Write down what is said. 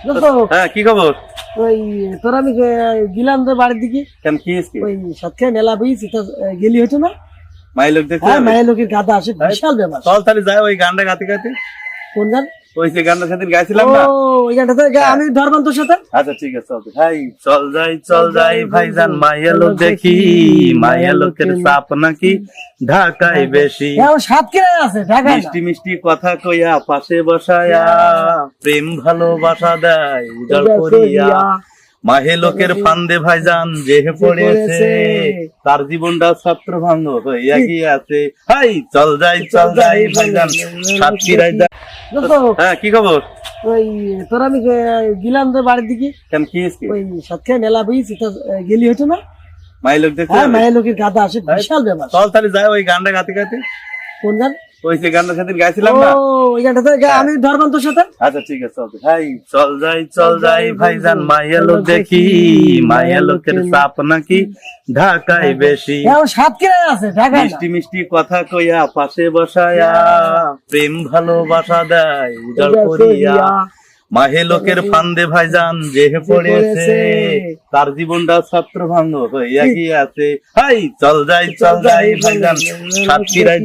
হ্যাঁ, কি খবর? ওই তোর আমি গেলাম তো বাড়ির দিকে। কেন, কি হয়েছে? ওই সাতক্ষীরা মেলা বইছি তো, গেলি হতো না? মাই লোক দেখতে হ্যাঁ, যাবে? মায়ের লোকের গাদা আসে, বিশাল ব্যাপার। চল তাহলে যাই, ওই গানটা গাতে গাতে। কোন গান? ওই যে গানটা সেদিন গাইছিলাম ও, না। ওই গানটা তো আমি ধরবান তোর সাথে। আচ্ছা ঠিক আছে, চল ভাই। চল যাই ভাইজান, মাইয়া লোক দেখি, মাইয়া লোকের চাপ নাকি ঢাকায় বেশি। সাতক্ষীরায় আছে, ঢাকায় না। মিষ্টি মিষ্টি কথা কইয়া পাশে বসায়া প্রেম ভালোবাসা দেয় উজাড় করিয়া। মাহে লোকের ফান্দে ভাইজান যে পড়েছে, তার জীবনটা ছাত্র ভাঙ্গ হইয়া গিয়াছে। হাই চল যাই ভাইজান, সাতক্ষীরায় যাই। হ্যাঁ, কি খবর? ওই তোর আমি গেলাম তো বাড়ির দিকে। কেন, কি হয়েছে? ওই সাতক্ষীরা মেলা বইছি তো, গেলি হতো না? মাই লোক দেখতে হ্যাঁ, যাবে? মায়ের লোকের গাদা আসে, বিশাল ব্যাপার। চল তাহলে যাই, ওই গানটা গাতে গাতে। কোন গান? ওই যে গানটা সেদিন গাইছিলাম ও, না। ওই গানটা তো আমি ধরবান তোর সাথে। আচ্ছা ঠিক আছে, চল ভাই। চল যাই ভাইজান, মাইয়া লোক দেখি, মাইয়া লোকের চাপ নাকি ঢাকায় বেশি। সাতক্ষীরায় আছে, ঢাকায় না। মিষ্টি মিষ্টি কথা কইয়া পাশে বসায়া প্রেম ভালোবাসা দেয় উজাড় করিয়া। মাহে লোকের ফান্দে ভাইজান যে পড়েছে, তার জীবনটা ছাত্র ভাঙ্গ হইয়া গিয়াছে। হাই চল যাই ভাইজান, সাতক্ষীরায়